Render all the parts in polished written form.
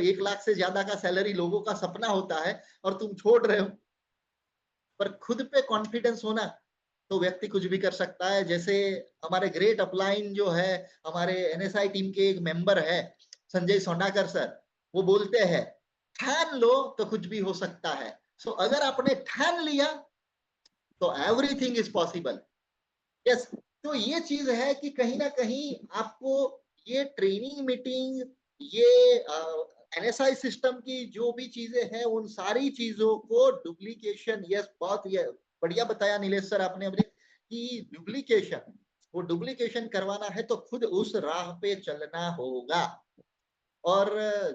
1 लाख से ज्यादा का सैलरी लोगों का सपना होता है और तुम छोड़ रहे हो। पर खुद पे कॉन्फिडेंस होना तो व्यक्ति कुछ भी कर सकता है। जैसे हमारे ग्रेट अपलाइन जो है, हमारे एनएसआई टीम के एक मेंबर है संजय सोनाकर सर, वो बोलते हैं ठान लो तो कुछ भी हो सकता है। सो अगर आपने ठान लिया तो एवरीथिंग इज पॉसिबल। यस, तो ये चीज है कि कहीं ना कहीं आपको ये ट्रेनिंग मीटिंग, ये एनएसआई सिस्टम की जो भी चीजें हैं, उन सारी चीजों को डुप्लीकेशन, यस बहुत ये बढ़िया बताया नीलेश सर आपने अभी कि डुप्लीकेशन, वो डुप्लीकेशन करवाना है तो खुद उस राह पे चलना होगा। और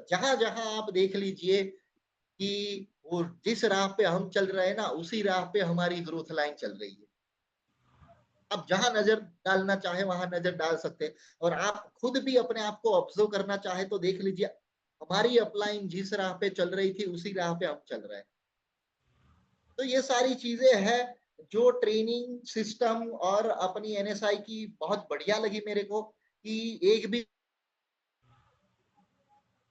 जहां जहां आप देख लीजिए कि वो जिस राह पे हम चल रहे हैं ना, उसी राह पे हमारी ग्रोथ लाइन चल रही है। आप जहां नजर डालना चाहे वहां नजर डाल सकते हैं। और आप खुद भी अपने आप को ऑब्जर्व करना चाहे तो देख लीजिए, हमारी अपलाइन जिस राह पे चल रही थी उसी राह पे हम चल रहे हैं। तो ये सारी चीजें हैं जो ट्रेनिंग सिस्टम और अपनी एनएसआई की बहुत बढ़िया लगी मेरे को, कि एक भी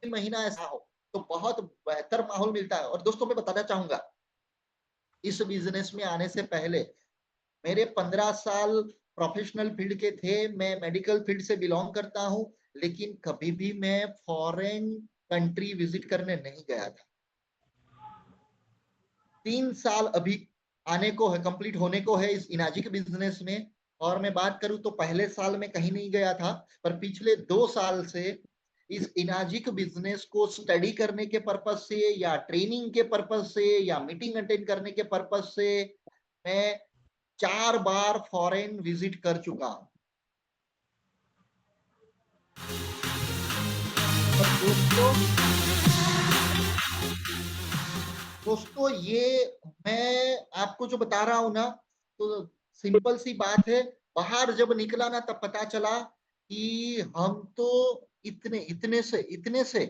महीना ऐसा हो तो बहुत बेहतर माहौल मिलता है। और दोस्तों मैं बताना चाहूंगा, इस बिजनेस में आने से पहले मेरे 15 साल प्रोफेशनल फील्ड के थे। मैं मेडिकल फील्ड से बिलोंग करता हूं, लेकिन कभी भी मैं फॉरेन कंट्री विजिट करने नहीं गया था। 3 साल अभी आने को है, कंप्लीट होने को है इस इनाजिक बिजनेस में। और मैं बात करूं तो पहले साल में कहीं नहीं गया था, पर पिछले 2 साल से इस इनाजिक बिजनेस को स्टडी करने के पर्पज से या ट्रेनिंग के पर्पज से या मीटिंग अटेंड करने के पर्पज से मैं 4 बार फॉरेन विजिट कर चुका हूं। और दोस्तों ये मैं आपको जो बता रहा हूं ना, तो सिंपल सी बात है, बाहर जब निकला ना तब पता चला कि हम तो इतने से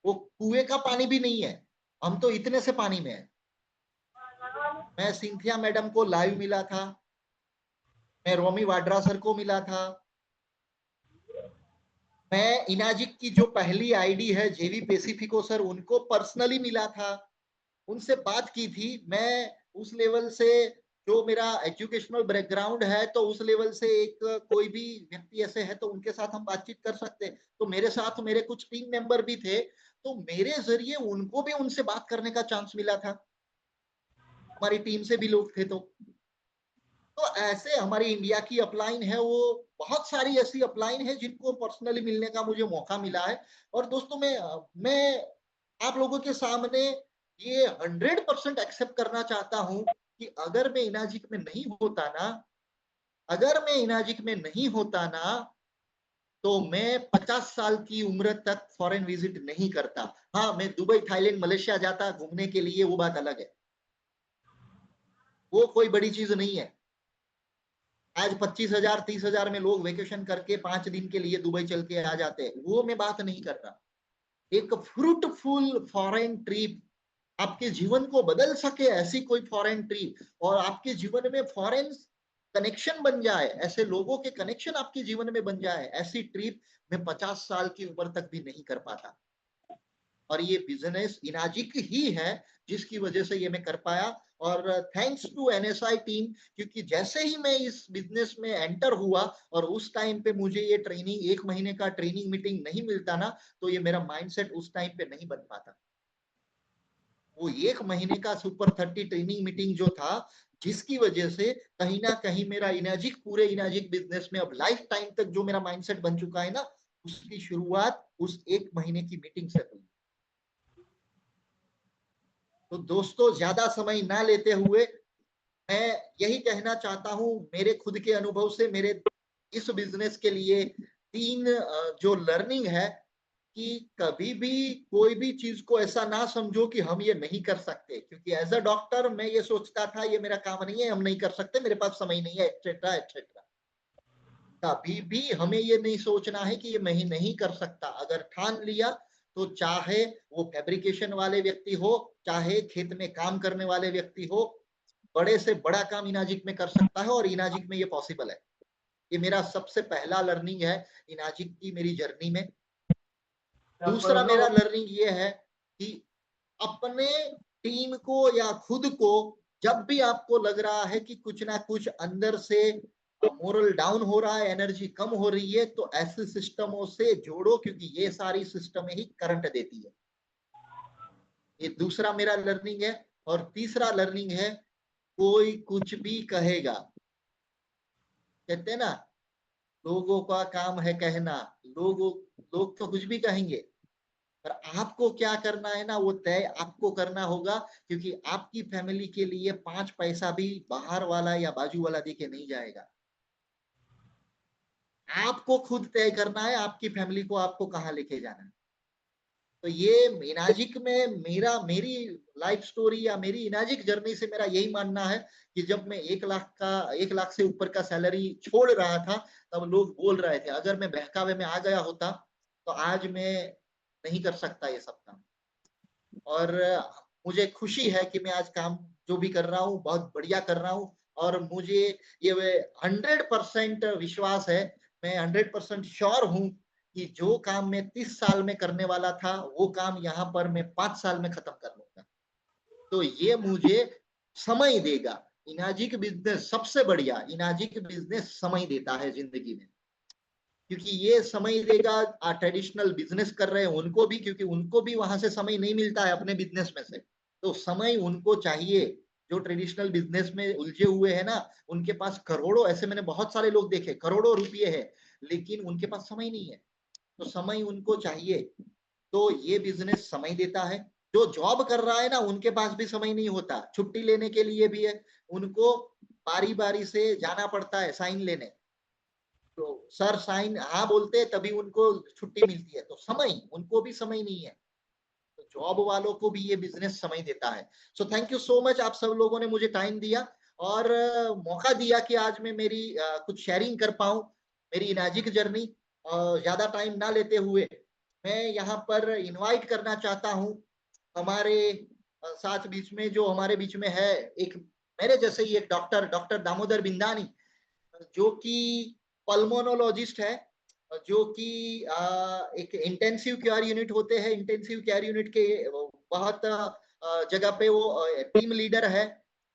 वो कुएं का पानी भी नहीं है, हम तो इतने से पानी में है। मैं सिंथिया मैडम को लाइव मिला था, मैं रोमी वाड्रा सर को मिला था, मैं इनाजिक की जो पहली आईडी है जेवी पेसिफिको सर, उनको पर्सनली मिला था, उनसे बात की थी। मैं उस लेवल से, जो मेरा एजुकेशनल बैकग्राउंड है, तो उस लेवल से एक कोई भी व्यक्ति ऐसे है तो उनके साथ हम बातचीत कर सकते हैं। तो मेरे साथ मेरे कुछ टीम मेंबर भी थे, तो मेरे जरिए उनको भी उनसे बात करने का चांस मिला था। हमारी टीम से भी लोग थे। तो ऐसे हमारी इंडिया की अपलाइन है, वो बहुत सारी ऐसी अपलाइन है जिनको पर्सनली मिलने का मुझे मौका मिला है। और दोस्तों मैं आप लोगों के सामने ये 100% एक्सेप्ट करना चाहता हूं कि अगर मैं इनाजिक में नहीं होता ना, अगर मैं इनाजिक में नहीं होता ना, तो मैं 50 साल की उम्र तक फॉरेन विजिट नहीं करता। हाँ, मैं दुबई, थाईलैंड, मलेशिया जाता घूमने के लिए, वो बात अलग है, वो कोई बड़ी चीज नहीं है। आज 25,000 30,000 में लोग वेकेशन करके 5 दिन के लिए दुबई चल के आ जाते हैं, वो मैं बात नहीं कर रहा। एक फ्रूटफुल फॉरेन ट्रिप आपके जीवन को बदल सके, ऐसी कोई फॉरेन ट्रिप, और आपके जीवन में फॉरेन कनेक्शन बन जाए, ऐसे लोगों के कनेक्शन आपके जीवन में बन जाए, ऐसी ट्रिप मैं 50 साल की उम्र तक भी नहीं कर पाता। और ये बिजनेस इनाजिक ही है जिसकी वजह से ये मैं कर पाया। और थैंक्स टू एनएसआई टीम, क्योंकि जैसे ही मैं इस बिजनेस में एंटर हुआ और उस टाइम पे मुझे ये ट्रेनिंग, 1 महीने का ट्रेनिंग मीटिंग नहीं मिलता ना, तो ये मेरा माइंडसेट उस टाइम पे नहीं बन पाता। वो 1 महीने का सुपर 30 ट्रेनिंग मीटिंग जो था, जिसकी वजह से कहीं ना कहीं मेरा इनाजिक, पूरे इनाजिक बिजनेस में अब लाइफ टाइम तक जो मेरा माइंडसेट बन चुका है ना, उसकी शुरुआत उस 1 महीने की मीटिंग से हुई। तो दोस्तों ज्यादा समय ना लेते हुए मैं यही कहना चाहता हूं, मेरे खुद के अनुभव से, मेरे इस बिजनेस के लिए 3 जो लर्निंग है, कि कभी भी कोई भी चीज को ऐसा ना समझो कि हम ये नहीं कर सकते। क्योंकि एज अ डॉक्टर मैं ये सोचता था ये मेरा काम नहीं है, हम नहीं कर सकते, मेरे पास समय नहीं है, एक्सेट्रा एक्सेट्रा। कभी भी हमें ये नहीं सोचना है कि ये मैं ही नहीं कर सकता। अगर ठान लिया तो चाहे वो फैब्रिकेशन वाले व्यक्ति हो, चाहे खेत में काम करने वाले व्यक्ति हो, बड़े से बड़ा काम इनाजिक में कर सकता है, और इनाजिक में ये पॉसिबल है। ये मेरा सबसे पहला लर्निंग है इनाजिक की मेरी जर्नी में। दूसरा मेरा लर्निंग ये है कि अपने टीम को या खुद को जब भी आपको लग रहा है कि कुछ ना कुछ अंदर से मोरल डाउन हो रहा है, एनर्जी कम हो रही है, तो ऐसे सिस्टमों से जोड़ो, क्योंकि ये सारी सिस्टम ही करंट देती है। ये दूसरा मेरा लर्निंग है। और तीसरा लर्निंग है, कोई कुछ भी कहेगा, कहते हैं ना, लोगों का काम है कहना, लोग तो कुछ भी कहेंगे, पर आपको क्या करना है ना, वो तय आपको करना होगा, क्योंकि आपकी फैमिली के लिए 5 पैसा भी बाहर वाला या बाजू वाला देके नहीं जाएगा। आपको खुद तय करना है आपकी फैमिली को आपको कहाँ लेके जाना है। तो ये इनाजिक में मेरी लाइफ स्टोरी या मेरी इनाजिक जर्नी से मेरा यही मानना है कि जब मैं 1 लाख से ऊपर का सैलरी छोड़ रहा था, तब लोग बोल रहे थे, अगर मैं बहकावे में आ गया होता तो आज मैं नहीं कर सकता ये सब काम। और मुझे खुशी है कि मैं आज काम जो भी कर रहा हूँ बहुत बढ़िया कर रहा हूँ। और मुझे ये 100% विश्वास है, मैं 100% श्योर हूँ कि जो काम मैं 30 साल में करने वाला था, वो काम यहाँ पर मैं 5 साल में खत्म कर लूंगा। तो ये मुझे समय देगा। इनाजिक बिजनेस सबसे बढ़िया, इनाजिक बिजनेस समय देता है जिंदगी में, क्योंकि ये समय देगा ट्रेडिशनल बिजनेस कर रहे हैं उनको भी, क्योंकि उनको भी वहां से समय नहीं मिलता है अपने बिजनेस में से, तो समय उनको चाहिए। जो ट्रेडिशनल बिजनेस में उलझे हुए हैं ना, उनके पास करोड़ों, ऐसे मैंने बहुत सारे लोग देखे, करोड़ों रुपये है, लेकिन उनके पास समय नहीं है, तो समय उनको चाहिए। तो ये बिजनेस समय देता है। जो जॉब कर रहा है ना, उनके पास भी समय नहीं होता, छुट्टी लेने के लिए भी है, उनको बारी बारी से जाना पड़ता है साइन लेने। तो सर साइन हाँ बोलते हैं तभी उनको छुट्टी मिलती है, तो समय उनको भी समय नहीं है। तो जॉब वालों को भी ये बिजनेस समय देता है। So thank you so much, आप सब लोगों ने मुझे टाइम दिया और मौका दिया कि आज मैं मेरी कुछ शेयरिंग कर पाऊं, मेरी नाजिक जर्नी। ज्यादा टाइम ना लेते हुए मैं यहाँ पर इनवाइट करना चाहता हूँ हमारे साथ बीच में, जो हमारे बीच में है एक मेरे जैसे ही एक डॉक्टर दामोदर बिंदानी, जो कि पल्मोनोलॉजिस्ट है, जो कि एक इंटेंसिव केयर यूनिट होते हैं, इंटेंसिव केयर यूनिट के बहुत जगह पे वो टीम लीडर है।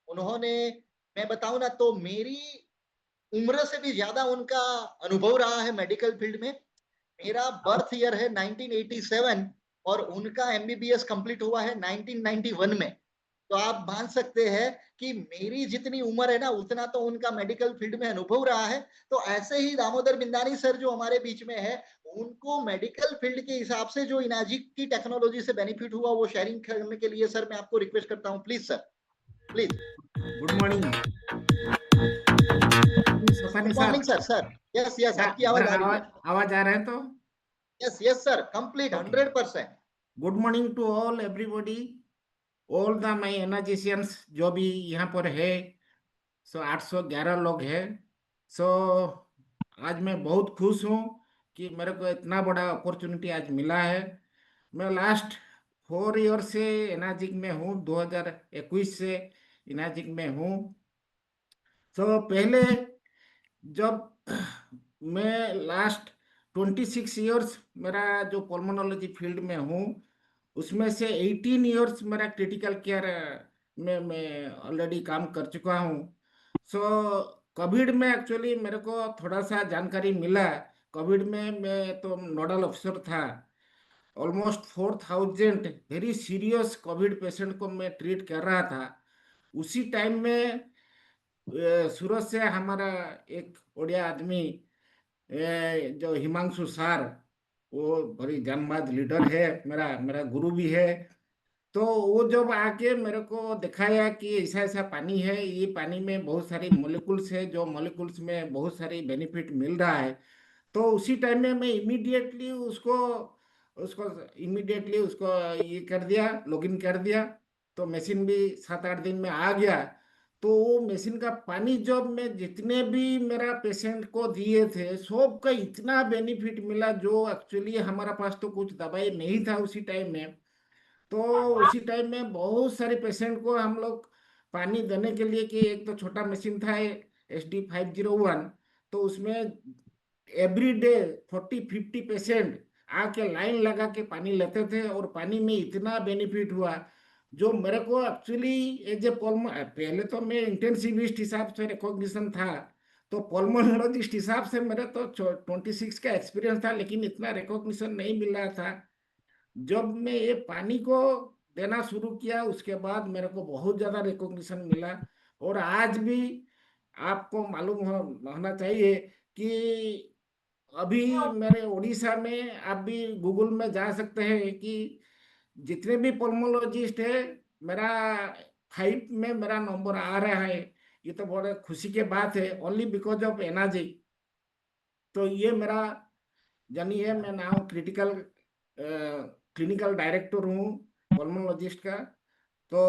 उन्होंने, मैं बताऊं ना तो मेरी उम्र से भी ज्यादा उनका अनुभव रहा है मेडिकल फील्ड में। मेरा बर्थ ईयर है 1987 और उनका एमबीबीएस कंप्लीट हुआ है 1991 में। तो आप मान सकते हैं कि मेरी जितनी उम्र है ना, उतना तो उनका मेडिकल फील्ड में अनुभव रहा है। तो ऐसे ही दामोदर बिंदानी सर जो हमारे बीच में है, उनको मेडिकल फील्ड के हिसाब से जो इनाजिक की टेक्नोलॉजी से बेनिफिट हुआ वो शेयरिंग करने के लिए सर मैं आपको रिक्वेस्ट करता हूँ, please sir, please. Good morning सफारी गुड साहब। Morning sir. Sir yes yes, क्या आपकी मेरा आवाज आ रही आवाज है। आवाज आ रहा है तो? Yes yes sir, complete okay. 100%। Good morning to all everybody, all the my एनर्जिशियंस जो भी यहाँ पर है। 811 लोग हैं। सो आज मैं बहुत खुश हूँ कि मेरे को इतना बड़ा अपॉर्चुनिटी आज मिला है। मैं लास्ट 4 ईयर से एनाजिक में हूँ, 2021 से एनाजिक में हूँ। पहले जब मैं लास्ट 26 ईयर्स मेरा जो पल्मोनोलॉजी फील्ड में हूँ, उसमें से 18 ईयर्स मेरा क्रिटिकल केयर में मैं ऑलरेडी काम कर चुका हूँ। सो कोविड में एक्चुअली मेरे को थोड़ा सा जानकारी मिला। कोविड में मैं तो नोडल अफसर था। Almost 4000 very serious Covid patient को मैं ट्रीट कर रहा था। उसी टाइम में सूरत से हमारा एक ओडिया आदमी, जो हिमांशु सार, वो बड़ी जांबाज लीडर है, मेरा मेरा गुरु भी है। तो वो जब आके मेरे को दिखाया कि ऐसा ऐसा पानी है, ये पानी में बहुत सारी मॉलिक्यूल्स है, जो मॉलिक्यूल्स में बहुत सारी बेनिफिट मिल रहा है। तो उसी टाइम में मैं इमीडिएटली उसको उसको इमीडिएटली उसको ये कर दिया, लॉगिन कर दिया। तो मशीन भी 7-8 दिन में आ गया। तो वो मशीन का पानी जब मैं जितने भी मेरा पेशेंट को दिए थे, सब का इतना बेनिफिट मिला, जो एक्चुअली हमारा पास तो कुछ दवाई नहीं था उसी टाइम में। तो उसी टाइम में बहुत सारे पेशेंट को हम लोग पानी देने के लिए, कि एक तो छोटा मशीन था SD 501, तो उसमें एवरी डे 40-50 पेशेंट आके लाइन लगा के पानी लेते थे, और पानी में इतना बेनिफिट हुआ जो मेरे को एक्चुअली एज ए पहले तो मैं इंटेंसिविस्ट हिसाब से रिकॉग्निशन था, तो पल्मोनोलॉजिस्ट हिसाब से मेरे तो 26 का एक्सपीरियंस था, लेकिन इतना रिकॉग्निशन नहीं मिल रहा था। जब मैं ये पानी को देना शुरू किया उसके बाद मेरे को बहुत ज्यादा रिकॉग्निशन मिला। और आज भी आपको मालूम होना चाहिए कि अभी मेरे उड़ीसा में आप भी गूगल में जा सकते हैं कि जितने भी पल्मोलॉजिस्ट है, मेरा 5 में मेरा नंबर आ रहा है। ये तो बड़े खुशी की बात है, ओनली बिकॉज ऑफ एनर्जी। तो ये मेरा जानिए, मैं नाउ क्लिनिकल डायरेक्टर हूँ पल्मोलॉजिस्ट का। तो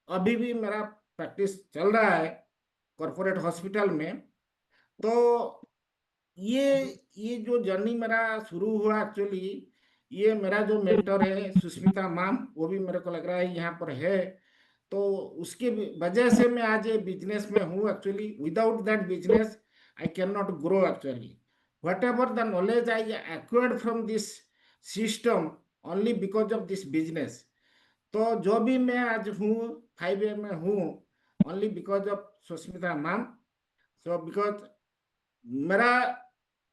अभी भी मेरा प्रैक्टिस चल रहा है कॉरपोरेट हॉस्पिटल में। तो ये ये जो जर्नी मेरा शुरू हुआ एक्चुअली, ये मेरा जो मेंटर है सुष्मिता मैम, वो भी मेरे को लग रहा है यहाँ पर है। तो उसकी वजह से मैं आज ये बिजनेस में हूँ actually. Without that business I can not grow actually. What ever the knowledge I acquired from this system, only because of this business. तो जो भी मैं आज हूँ 5A में हूँ, only because of Sushmita ma'am. So because मेरा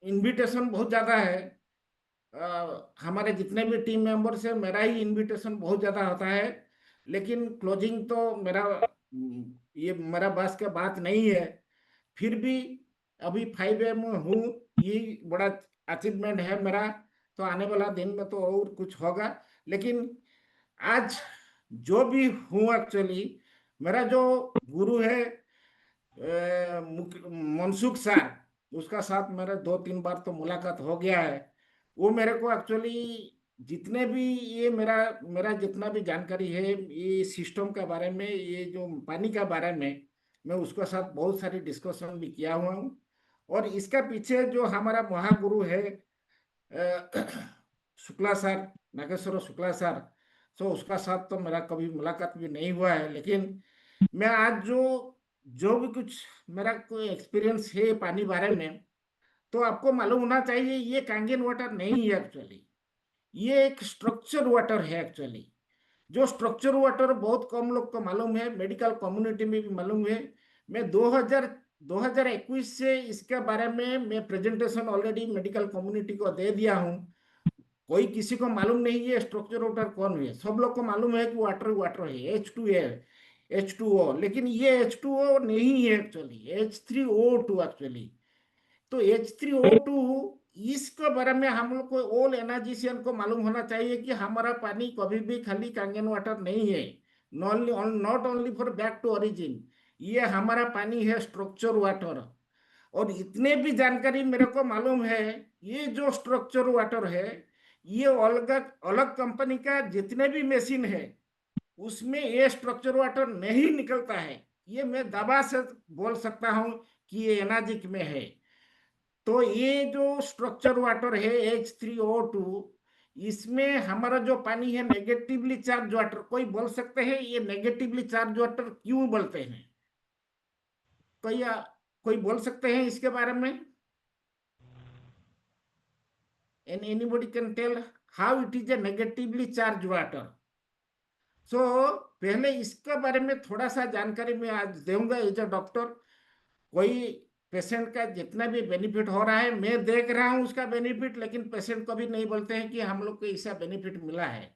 इनविटेशन बहुत ज़्यादा है, हमारे जितने भी टीम मेंबर्स है मेरा ही इनविटेशन बहुत ज़्यादा होता है, लेकिन क्लोजिंग तो मेरा ये मेरा बस का बात नहीं है। फिर भी अभी 5A में हूँ, ये बड़ा अचीवमेंट है मेरा। तो आने वाला दिन में तो और कुछ होगा, लेकिन आज जो भी हूँ एक्चुअली, मेरा जो गुरु है मनसुख सर, उसका साथ मेरा 2-3 बार तो मुलाकात हो गया है। वो मेरे को एक्चुअली जितने भी ये मेरा मेरा जितना भी जानकारी है ये सिस्टम के बारे में, ये जो पानी का बारे में, मैं उसके साथ बहुत सारी डिस्कशन भी किया हुआ हूँ। और इसका पीछे जो हमारा महागुरु है शुक्ला सर, नागेश्वर शुक्ला सर, तो उसका साथ तो मेरा कभी मुलाकात भी नहीं हुआ है। लेकिन मैं आज जो जो भी कुछ मेरा कोई एक्सपीरियंस है पानी बारे में, तो आपको मालूम होना चाहिए ये कांगेन वाटर नहीं है एक्चुअली, ये एक स्ट्रक्चर वाटर है एक्चुअली। जो स्ट्रक्चर वाटर बहुत कम लोग को मालूम है, मेडिकल कम्युनिटी में भी मालूम है। मैं 2021 से इसके बारे में मैं प्रेजेंटेशन ऑलरेडी मेडिकल कम्युनिटी को दे दिया हूँ। कोई किसी को मालूम नहीं है स्ट्रक्चर वाटर कौन है, सब लोग को मालूम है कि वाटर वाटर है, H2O। लेकिन ये H2O नहीं है एक्चुअली, H3O2 एक्चुअली। तो H3O2, इसके बारे में हम लोग को ऑल एनर्जिशियन को मालूम होना चाहिए कि हमारा पानी कभी भी खाली कांगेन वाटर नहीं है, not only for back to origin. ये हमारा पानी है स्ट्रक्चर वाटर। और इतने भी जानकारी मेरे को मालूम है, ये जो स्ट्रक्चर वाटर है, ये अलग अलग कंपनी का जितने भी मशीन है उसमें ये स्ट्रक्चर वाटर नहीं निकलता है। ये मैं दावा से बोल सकता हूं कि ये एनाजिक में है। तो ये जो स्ट्रक्चर वाटर है H3O2, इसमें हमारा जो पानी है नेगेटिवली चार्ज वाटर। कोई बोल सकते हैं ये नेगेटिवली चार्ज वाटर क्यों बोलते हैं? कोई कोई बोल सकते हैं इसके बारे में? and anybody can tell how it is a negatively charged water? सो पहले इसके बारे में थोड़ा सा जानकारी मैं आज दूंगा एज अ डॉक्टर। कोई पेशेंट का जितना भी बेनिफिट हो रहा है मैं देख रहा हूँ उसका बेनिफिट, लेकिन पेशेंट को भी नहीं बोलते हैं कि हम लोग को ऐसा बेनिफिट मिला है।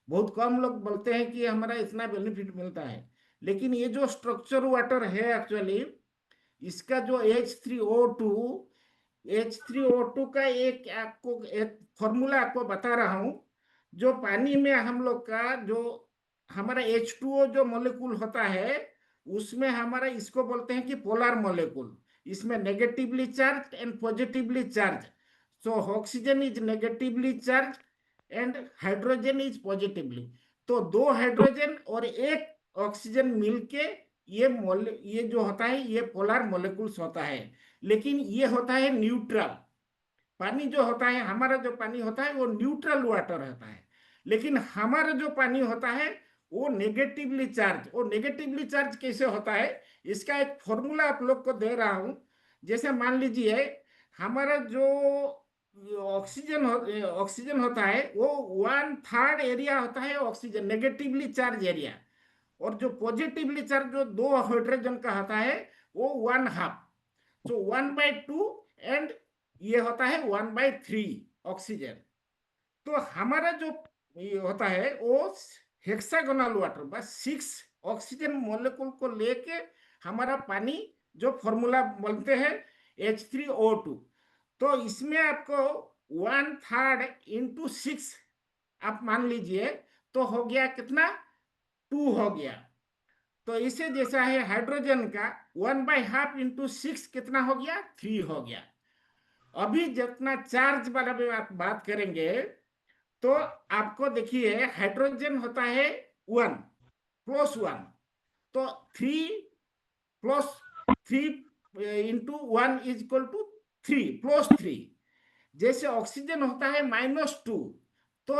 बहुत कम लोग बोलते हैं कि हमारा इतना बेनिफिट मिलता है। लेकिन ये जो स्ट्रक्चर वाटर है एक्चुअली, इसका जो H3O2 का एक आपको एक फॉर्मूला आपको बता रहा हूं। जो पानी में हम लोग का जो हमारा H2O जो मॉलिक्यूल होता है, उसमें हमारा इसको बोलते हैं कि पोलर मॉलिक्यूल। इसमें negatively charge and positively charge. So oxygen is negatively charge and hydrogen is positively. तो दो हाइड्रोजन और एक ऑक्सीजन मिलके ये जो होता है ये पोलर मॉलिक्यूल्स होता है। लेकिन ये होता है न्यूट्रल। पानी जो होता है, हमारा जो पानी होता है वो न्यूट्रल वाटर होता है। लेकिन हमारा जो पानी होता है वो नेगेटिवली चार्ज। वो नेगेटिवली चार्ज कैसे होता है, इसका एक फॉर्मूला आप लोग को दे रहा हूं। जैसे मान लीजिए हमारा जो ऑक्सीजन होता है वो 1/3 एरिया होता है ऑक्सीजन नेगेटिवली चार्ज एरिया, और जो पॉजिटिवली चार्ज जो दो हाइड्रोजन का होता है वो 1/2, तो 1/2, एंड ये होता है 1/3 ऑक्सीजन। तो हमारा जो ये होता है वो हेक्सागोनल वाटर, बस 6 ऑक्सीजन मोलिकुल को लेके हमारा पानी जो फॉर्मूला बोलते हैं H3O2। तो इसमें आपको 1/3 इंटू 6 आप मान लीजिए, तो हो गया कितना, 2 हो गया। तो इसे जैसा है हाइड्रोजन का 1/2 इंटू 6 कितना हो गया, 3 हो गया। अभी जितना चार्ज वाला भी आप बात करेंगे, तो आपको देखिए हाइड्रोजन होता है 1 + 1, तो 3 + 3 इंटू 1 इज इक्वल टू 3 + 3। जैसे ऑक्सीजन होता है -2, तो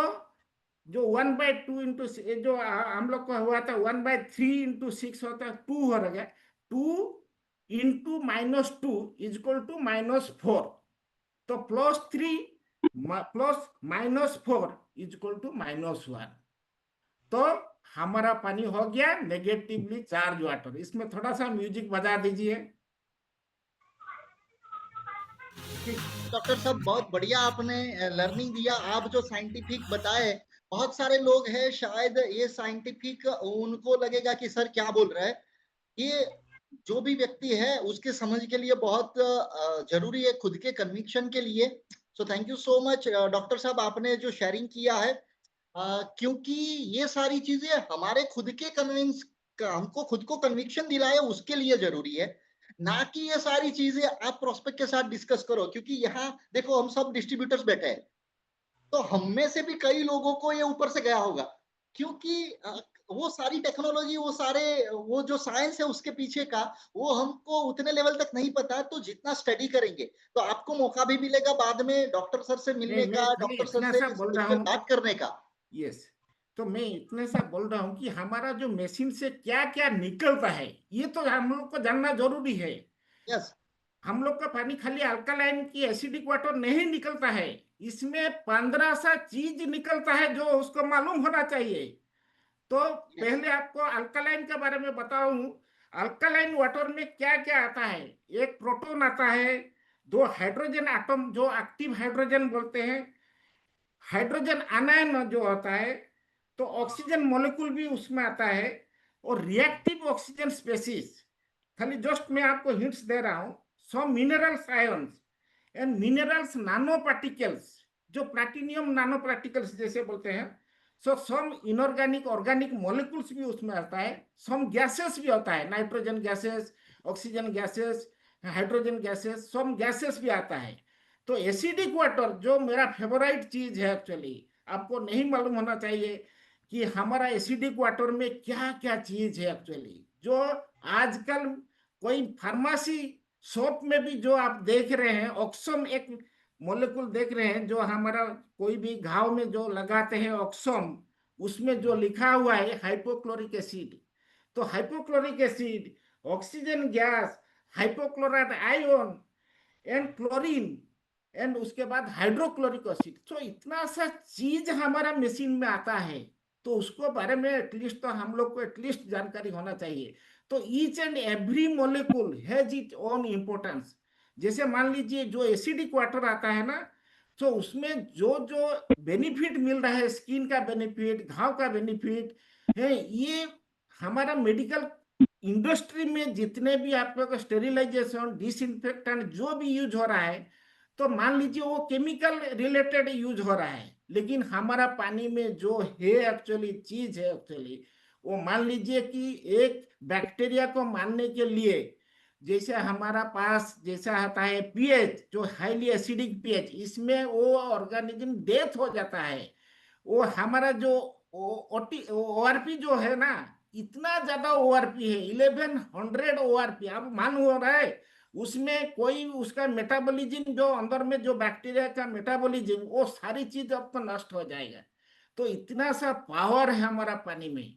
जो 1/2 इंटू जो हम लोग का हुआ था 1/3 इंटू 6 होता है 2 हो गया, 2 इंटू -2 इज इक्वल टू -4, तो +3 प्लस -4 इज इक्वल टू -1। तो हमारा पानी हो गया नेगेटिवली चार्ज वाटर। इसमें थोड़ा सा म्यूजिक बजा दीजिए। ठीक। डॉक्टर साहब बहुत बढ़िया आपने लर्निंग दिया। आप जो साइंटिफिक बताए, बहुत सारे लोग हैं शायद ये साइंटिफिक उनको लगेगा कि सर क्या बोल रहा है, ये जो भी व्यक्ति है उसके समझ के लिए बहुत जरूरी है, खुद के कन्विक्शन के लिए। So thank you so much doctor साहब, आपने जो शेयरिंग किया है, क्योंकि ये सारी चीजें हमारे खुद के कन्विंस, हमको खुद को कन्विक्शन दिलाए उसके लिए जरूरी है, ना कि ये सारी चीजें आप प्रोस्पेक्ट के साथ डिस्कस करो। क्योंकि यहाँ देखो हम सब डिस्ट्रीब्यूटर्स बैठे हैं, तो हम में से भी कई लोगों को ये ऊपर से गया होगा, क्योंकि वो सारी टेक्नोलॉजी, वो सारे, वो जो साइंस है उसके पीछे का, वो हमको उतने लेवल तक नहीं पता। तो जितना स्टडी करेंगे तो आपको मौका भी मिलेगा बाद में डॉक्टर सर से नहीं, मिलने मैं का, खाली डॉक्टर सर इतना से सा इस बोल रहा पे हूँ। बात करने का। यस। तो मैं इतने सा बोल रहा हूँ कि हमारा जो मशीन से क्या क्या निकलता है ये तो हम लोग को जानना जरूरी है। यस। हम लोग का पानी खाली अल्कालाइन की एसिडिक वाटर नहीं निकलता है, इसमें 15 सा चीज निकलता है जो उसको मालूम होना चाहिए। तो यस। पहले आपको अल्कालाइन के बारे में बताऊं। अल्कालाइन वाटर में क्या क्या आता है। एक प्रोटॉन आता है, दो हाइड्रोजन एटम जो एक्टिव हाइड्रोजन बोलते हैं, हाइड्रोजन आनायन जो होता है, तो ऑक्सीजन मॉलिक्यूल भी उसमें आता है, और रिएक्टिव ऑक्सीजन स्पेसीज। खाली जस्ट मैं आपको हिंट्स दे रहा हूं। Some minerals ions and minerals nano particles, जो प्लैटिनियम नानो पार्टिकल्स जैसे बोलते हैं। So some inorganic organic molecules भी उसमें आता है। सम गैसेस भी होता है, nitrogen gases, oxygen gases, hydrogen gases, some gases भी आता है। तो एसिडिक वाटर जो मेरा फेवराइट चीज है एक्चुअली, आपको नहीं मालूम होना चाहिए कि हमारा एसिडिक वाटर में क्या क्या चीज है एक्चुअली, जो आजकल कोई फार्मेसी शॉप में भी जो आप देख रहे हैं, ऑक्सम एक मोलिकुल देख रहे हैं जो हमारा कोई भी घाव में जो लगाते हैं ऑक्सम, उसमें जो लिखा हुआ है हाइपोक्लोरिक एसिड। तो hypochloric acid, oxygen gas, hypochloride ion and chlorine, and उसके बाद हाइड्रोक्लोरिक एसिड, तो इतना सा चीज हमारा मशीन में आता है। तो उसको बारे में एटलीस्ट तो हम लोग को एटलीस्ट जानकारी होना चाहिए। तो each and every molecule has it own importance. जैसे मान लीजिए जो एसिडिक वाटर आता है ना, तो उसमें जो जो बेनिफिट मिल रहा है, स्किन का बेनिफिट, घाव का बेनिफिट है, ये हमारा मेडिकल इंडस्ट्री में जितने भी आप लोग स्टेरिलाइजेशन डिसइंफेक्टेंट जो भी यूज हो रहा है, तो मान लीजिए वो केमिकल रिलेटेड यूज हो रहा है, लेकिन हमारा पानी में जो है एक्चुअली चीज है एक्चुअली, वो मान लीजिए कि एक बैक्टीरिया को मारने के लिए, जैसे हमारा पास जैसा आता है पीएच जो हाईली एसिडिक पीएच, इसमें वो ऑर्गेनिज्म डेथ हो जाता है। वो हमारा जो ओआरपी जो है ना, इतना ज्यादा ओआरपी है, 1100 ओआरपी। अब मान हो रहा है उसमें कोई उसका मेटाबॉलिज्म जो अंदर में जो बैक्टीरिया का मेटाबॉलिज्म, वो सारी चीज अब तो नष्ट हो जाएगा। तो इतना सा पावर है हमारा पानी में।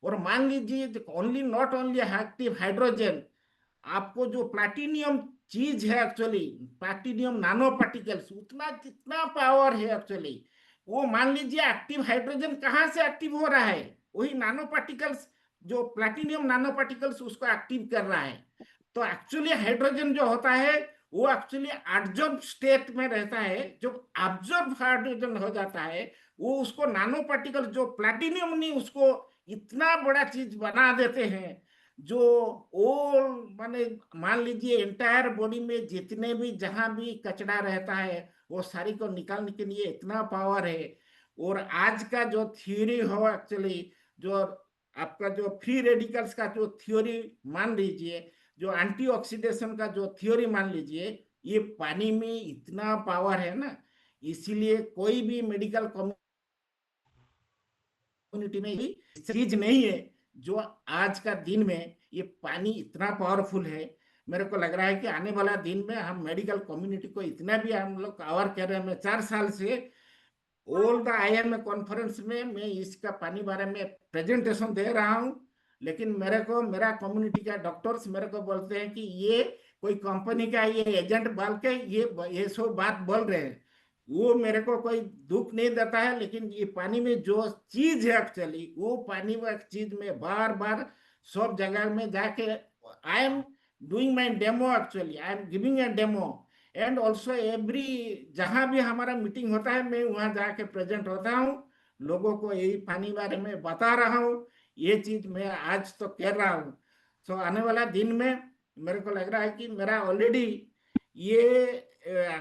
और मान लीजिए only not only active hydrogen, आपको जो प्लैटिनियम चीज है एक्चुअली, प्लैटिनियम नैनो पार्टिकल्स, उतना कितना पावर है एक्चुअली। वो मान लीजिए एक्टिव हाइड्रोजन कहाँ से एक्टिव हो रहा है, वही नैनो पार्टिकल्स, जो प्लैटिनियम नैनो पार्टिकल्स उसको एक्टिव कर रहा है। तो एक्चुअली हाइड्रोजन जो होता है वो एक्चुअली एब्जॉर्ब स्टेट में रहता है। जब एब्जॉर्ब हाइड्रोजन हो जाता है, वो उसको नैनो पार्टिकल जो प्लैटिनियम नहीं, उसको इतना बड़ा चीज बना देते हैं, जो ओल माने मान लीजिए एंटायर बॉडी में जितने भी जहां भी कचरा रहता है वो सारी को निकालने के लिए इतना पावर है। और आज का जो थ्योरी हो एक्चुअली, जो आपका जो फ्री रेडिकल्स का जो थ्योरी मान लीजिए, जो एंटीऑक्सीडेशन का जो थ्योरी मान लीजिए, ये पानी में इतना पावर है ना, इसीलिए कोई भी मेडिकल कम्युनिटी में ही चीज नहीं है जो आज का दिन में ये पानी इतना पावरफुल है। मेरे को लग रहा है कि आने वाला दिन में हम मेडिकल कम्युनिटी को इतना भी हम लोग कवर कर रहे हैं। मैं 4 साल से ऑल द IMA कॉन्फ्रेंस में मैं इसका पानी बारे में प्रेजेंटेशन दे रहा हूँ, लेकिन मेरे को मेरा कम्युनिटी का डॉक्टर्स मेरे को बोलते हैं कि ये कोई कंपनी का ये एजेंट बोल के ये सब बात बोल रहे हैं। वो मेरे को कोई दुख नहीं देता है, लेकिन ये पानी में जो चीज है एक्चुअली, वो पानी वो चीज में बार बार सब जगह में जाके I am doing my demo, actually I am giving a demo. And also every जहां भी हमारा मीटिंग होता है मैं वहां जाके प्रेजेंट होता हूँ, लोगों को यही पानी बारे में बता रहा हूँ। ये चीज मैं आज तो कर रहा हूँ। सो आने वाला दिन में मेरे को लग रहा है कि मेरा ऑलरेडी ये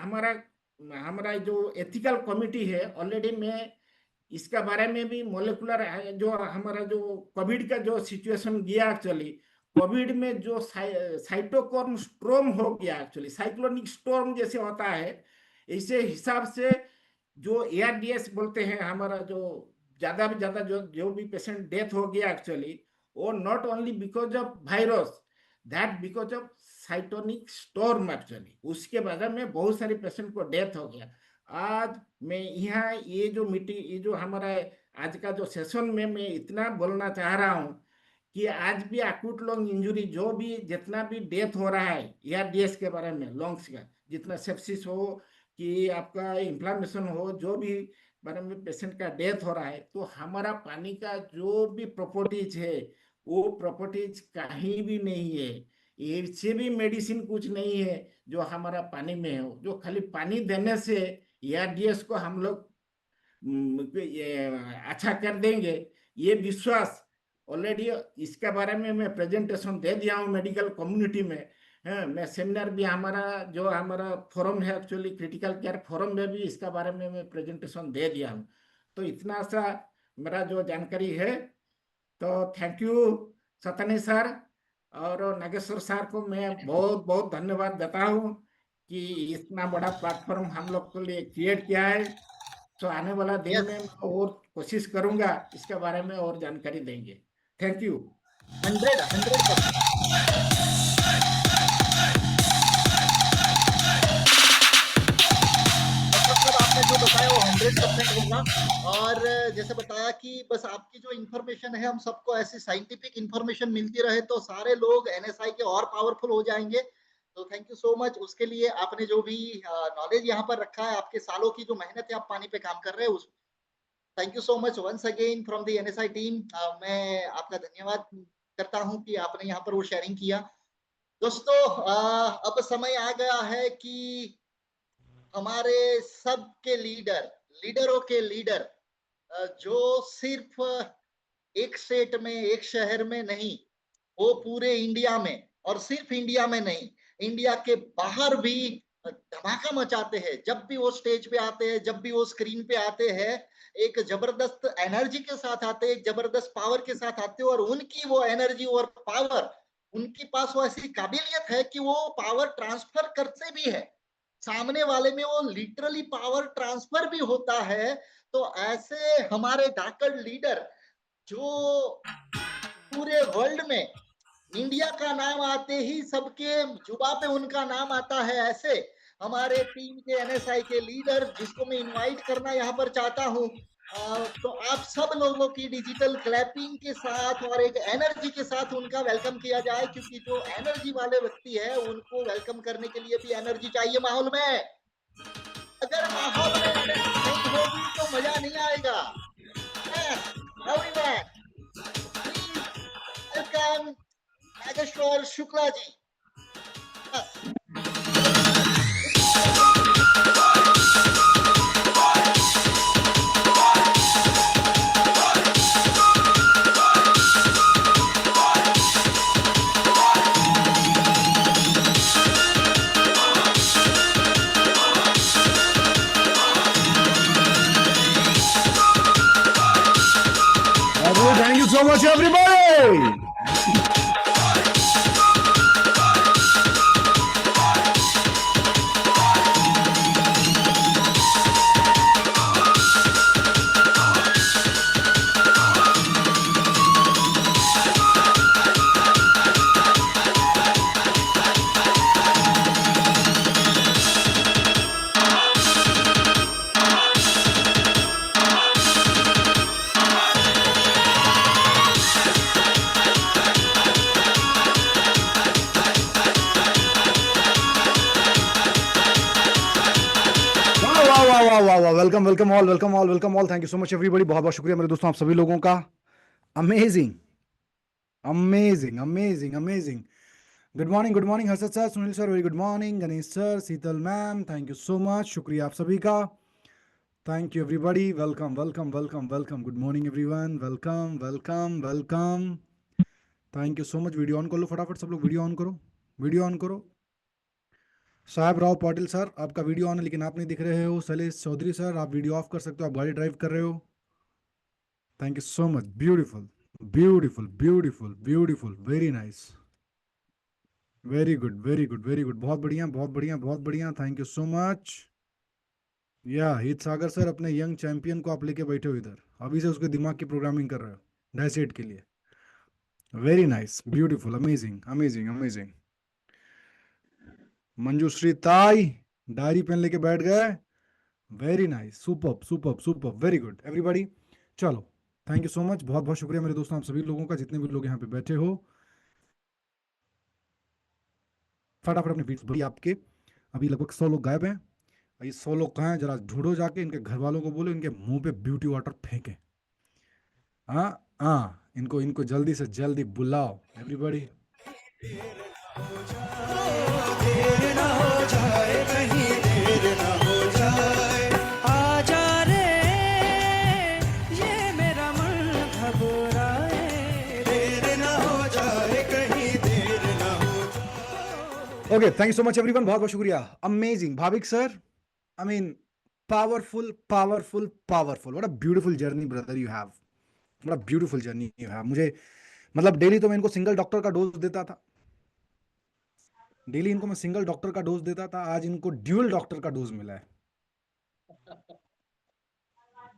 हमारा हमारा जो एथिकल कमिटी है, ऑलरेडी मैं इसका बारे में भी मोलिकुलर जो हमारा जो कोविड का जो सिचुएशन गया एक्चुअली, कोविड में जो साइटोकॉर्म स्ट्रोम हो गया एक्चुअली, साइक्लोनिक स्टॉर्म जैसे होता है, इसे हिसाब से जो ARDS बोलते हैं, हमारा जो ज्यादा भी ज्यादा जो जो भी पेशेंट डेथ हो गया एक्चुअली, वो not only because of virus, that because of cytokine storm actually, उसके वजह में बहुत सारे पेशेंट को डेथ हो गया। आज मैं यहाँ ये जो मीटिंग, ये जो हमारा आज का जो सेशन में मैं इतना बोलना चाह रहा हूँ कि आज भी अकूट लंग इंजुरी जो भी जितना भी डेथ हो रहा है ARDS के बारे में, लंग्स का जितना सेप्सिस हो कि आपका इन्फ्लामेशन हो, जो भी बारे में पेशेंट का डेथ हो रहा है, तो हमारा पानी का जो भी प्रॉपर्टीज है वो प्रॉपर्टीज कहीं भी नहीं है। इससे भी मेडिसिन कुछ नहीं है जो हमारा पानी में हो, जो खाली पानी देने से ARDS को हम लोग अच्छा कर देंगे, ये विश्वास ऑलरेडी। इसके बारे में मैं प्रेजेंटेशन दे दिया हूँ मेडिकल कम्युनिटी में। है मैं सेमिनार भी हमारा जो हमारा फोरम है एक्चुअली क्रिटिकल केयर फोरम में भी इसका बारे में मैं प्रेजेंटेशन दे दिया हूँ। तो इतना सा मेरा जो जानकारी है। तो थैंक यू सतनी सर और नागेश्वर सर को मैं बहुत बहुत धन्यवाद देता हूँ कि इतना बड़ा प्लेटफॉर्म हम लोग के लिए क्रिएट किया है। तो आने वाला दिन यस, में मैं और कोशिश करूंगा इसके बारे में और जानकारी देंगे। Thank you. 100%। मतलब आपने जो बताया वो 100% होगा। और जैसे बताया कि बस आपकी जो इन्फॉर्मेशन है हम सबको ऐसी साइंटिफिक इन्फॉर्मेशन मिलती रहे तो सारे लोग NSI के और पावरफुल हो जाएंगे। तो थैंक यू सो मच उसके लिए, आपने जो भी नॉलेज यहाँ पर रखा है, आपके सालों की जो मेहनत है आप पानी पे काम कर रहे हैं, उस thank you so much once again from the NSI team. मैं आपका धन्यवाद करता हूँ कि आपने यहाँ पर वो शेयरिंग किया। दोस्तों अब समय आ गया है कि हमारे सबके लीडर, लीडरों के लीडर, जो सिर्फ एक स्टेट में, एक शहर में नहीं, वो पूरे इंडिया में, और सिर्फ इंडिया में नहीं, इंडिया के बाहर भी धमाका मचाते हैं। जब भी वो स्टेज पे आते हैं, जब भी वो स्क्रीन पे आते हैं, एक जबरदस्त एनर्जी के साथ आते हैं, एक जबरदस्त पावर के साथ आते हैं। और उनकी वो एनर्जी और पावर, उनके पास वो ऐसी काबिलियत है कि वो पावर ट्रांसफर करते भी है सामने वाले में, वो लिटरली पावर ट्रांसफर भी होता है। तो ऐसे हमारे धाकड़ लीडर जो पूरे वर्ल्ड में इंडिया का नाम आते ही सबके जुबा पे उनका नाम आता है, ऐसे हमारे टीम के NSI के लीडर जिसको मैं इनवाइट करना यहाँ पर चाहता हूँ, तो आप सब लोगों की डिजिटल क्लैपिंग के साथ और एक एनर्जी के साथ उनका वेलकम किया जाए, क्योंकि जो एनर्जी वाले व्यक्ति है उनको वेलकम करने के लिए भी एनर्जी चाहिए माहौल में। अगर माहौल में एनर्जी नहीं होगी तो मजा नहीं आएगा। Yes everyone, please welcome Nageshwar Shukla ji. Yes Thank you so much, everybody. वाह, welcome welcome all, welcome all, welcome all. Thank you so much everybody. बहुत बहुत शुक्रिया मेरे दोस्तों आप सभी लोगों का। Amazing amazing amazing amazing. Good morning Harshad sir, Sunil sir, very good morning. Ganesh sir, Sheetal ma'am, thank you so much, शुक्रिया आप सभी का। Thank you everybody, welcome welcome welcome welcome. Good morning everyone, welcome welcome welcome. Thank you so much. Video on कर लो फटाफट, सब लोग video on करो, video on करो। साहब राव पाटिल सर, आपका वीडियो ऑन है लेकिन आप नहीं दिख रहे हो। शैलेश चौधरी सर, आप वीडियो ऑफ कर सकते हो, आप गाड़ी ड्राइव कर रहे हो। Thank you so much. Beautiful beautiful beautiful beautiful, very nice, very good very good very good. बहुत बढ़िया बहुत बढ़िया बहुत बढ़िया, थैंक यू सो मच। या हित सागर सर, अपने यंग चैंपियन को आप लेके बैठे हो इधर, अभी से उसके दिमाग की प्रोग्रामिंग कर रहे हो डैशेट के लिए। Very nice, beautiful, amazing amazing amazing. Manjushree tai diary pen लेके बैठ गए। Very nice, super super super, very good everybody. चलो, थैंक यू सो मच, बहुत बहुत शुक्रिया मेरे दोस्तों आप सभी लोगों का, जितने भी लोग यहाँ पे बैठे हो। फटाफट अपने बीट्स बढ़िया आपके। अभी लगभग 100 लोग गायब हैं। ये 100 लोग कहाँ हैं, जरा ढूंढो जाके, इनके घर वालों को बोलो इनके मुंह पे ब्यूटी वाटर फेंके। हाँ हाँ, इनको इनको जल्दी से जल्दी बुलाओ एवरीबॉडी। देर ना हो जाए, कहीं देर ना हो जाए, आजा रे ये मेरा मन घबराए, देर ना हो जाए, कहीं देर ना हो जाए। Okay, thank you so much everyone, बहुत बहुत शुक्रिया। Amazing Bhavik sir, I mean powerful powerful powerful, what a beautiful journey brother you have, what a beautiful journey you have. मुझे मतलब डेली तो मैं इनको सिंगल डॉक्टर का डोज देता था, डेली इनको मैं सिंगल डॉक्टर का डोज देता था, आज इनको ड्यूल डॉक्टर का डोज मिला है।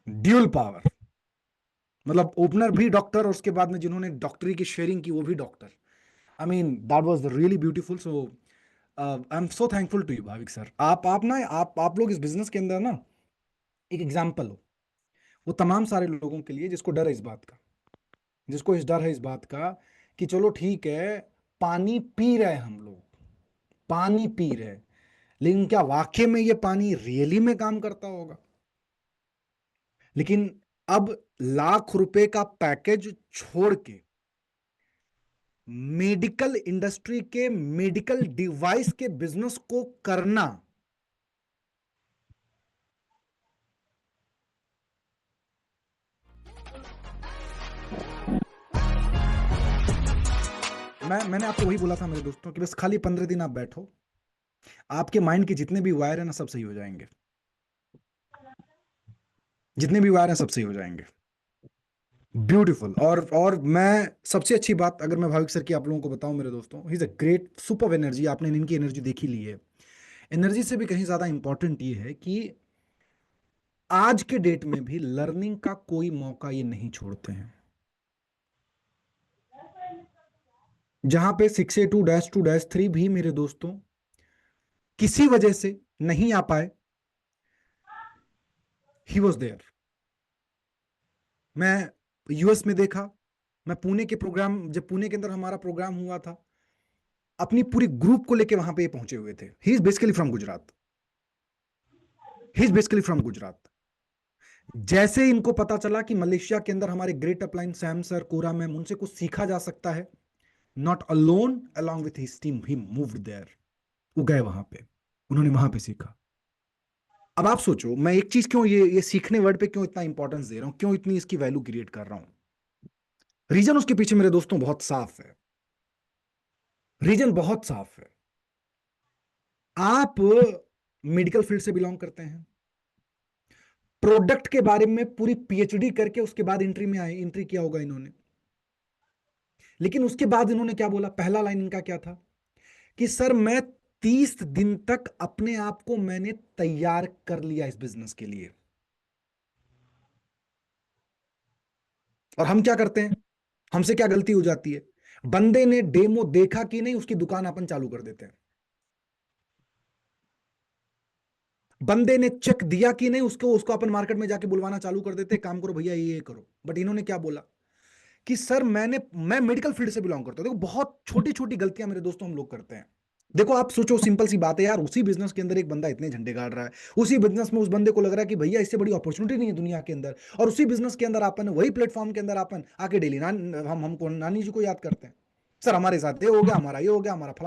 ड्यूल पावर, मतलब ओपनर भी डॉक्टर और उसके बाद में जिन्होंने डॉक्टरी की शेयरिंग की वो भी doctor. I mean that was really beautiful. So I am so thankful to you Bhavik sir. आप ना आप लोग इस बिजनेस के अंदर ना एक एग्जाम्पल हो वो तमाम सारे लोगों के लिए जिसको डर है इस बात का, जिसको इस डर है इस बात का कि चलो ठीक है, पानी पी रहे हम लोग, पानी पी रहे, लेकिन क्या वाकई में ये पानी रियली में काम करता होगा? लेकिन अब लाख रुपए का पैकेज छोड़ के मेडिकल इंडस्ट्री के मेडिकल डिवाइस के बिजनेस को करना, मैंने आपको वही बोला था मेरे दोस्तों कि बस खाली 15 दिन आप बैठो, आपके माइंड के जितने भी वायर हैं ना सब सही हो जाएंगे, जितने भी वायर हैं सब सही हो जाएंगे। ब्यूटीफुल। और मैं सबसे अच्छी बात अगर मैं भाविक सर की आप लोगों को बताऊं मेरे दोस्तों, he is a great super energy. आपने इनकी एनर्जी देखी ली है। एनर्जी से भी कहीं ज्यादा इंपॉर्टेंट ये है कि आज के डेट में भी लर्निंग का कोई मौका ये नहीं छोड़ते हैं। जहां पे 6A2-2-3 भी मेरे दोस्तों किसी वजह से नहीं आ पाए, ही वॉज देयर, मैं यूएस में देखा, मैं पुणे के प्रोग्राम, जब पुणे के अंदर हमारा प्रोग्राम हुआ था, अपनी पूरी ग्रुप को लेके वहां पे पहुंचे हुए थे। He is basically from Gujarat, he is basically from Gujarat. जैसे इनको पता चला कि मलेशिया के अंदर हमारे great upline Sam sir, Cora ma'am, उनसे कुछ सीखा जा सकता है, not alone, along with his team he moved there. वो गए वहां पे, उन्होंने वहां पे सीखा। अब आप सोचो, मैं एक चीज क्यों ये सीखने वर्ड पे क्यों इतना इंपॉर्टेंस दे रहा हूं, क्यों इतनी इसकी वैल्यू क्रिएट कर रहा हूं। रीजन उसके पीछे मेरे दोस्तों बहुत साफ है, रीजन बहुत साफ है। आप मेडिकल फील्ड से बिलोंग करते हैं, प्रोडक्ट के बारे में पूरी पीएचडी करके उसके बाद एंट्री में आए, एंट्री किया होगा इन्होंने। लेकिन उसके बाद इन्होंने क्या बोला, पहला लाइन इनका क्या था कि सर मैं 30 दिन तक अपने आप को मैंने तैयार कर लिया इस बिजनेस के लिए। और हम क्या करते हैं, हमसे क्या गलती हो जाती है, बंदे ने डेमो देखा कि नहीं, उसकी दुकान अपन चालू कर देते हैं। बंदे ने चेक दिया कि नहीं, उसको अपन मार्केट में जाके बुलवाना चालू कर देते, काम करो भैया, ये करो। बट इन्होंने क्या बोला कि सर मैं मेडिकल फील्ड से बिलोंग करता हूं। देखो बहुत छोटी छोटी गलतियां मेरे दोस्तों हम लोग करते हैं। देखो आप सोचो, सिंपल सी बात है यार, उसी बिजनेस के अंदर एक बंदा इतने झंडे गाड़ रहा है, उसी बिजनेस में उस बंदे को लग रहा है कि भैया इससे बड़ी अपॉर्चुनिटी नहीं है दुनिया के अंदर, और उसी बिजनेस के अंदर अपन, वही प्लेटफॉर्म के अंदर अपन आके डेली हमको नानी जी को याद करते हैं, सर हमारे साथ ये हो गया, हमारा ये हो गया, हमारा फला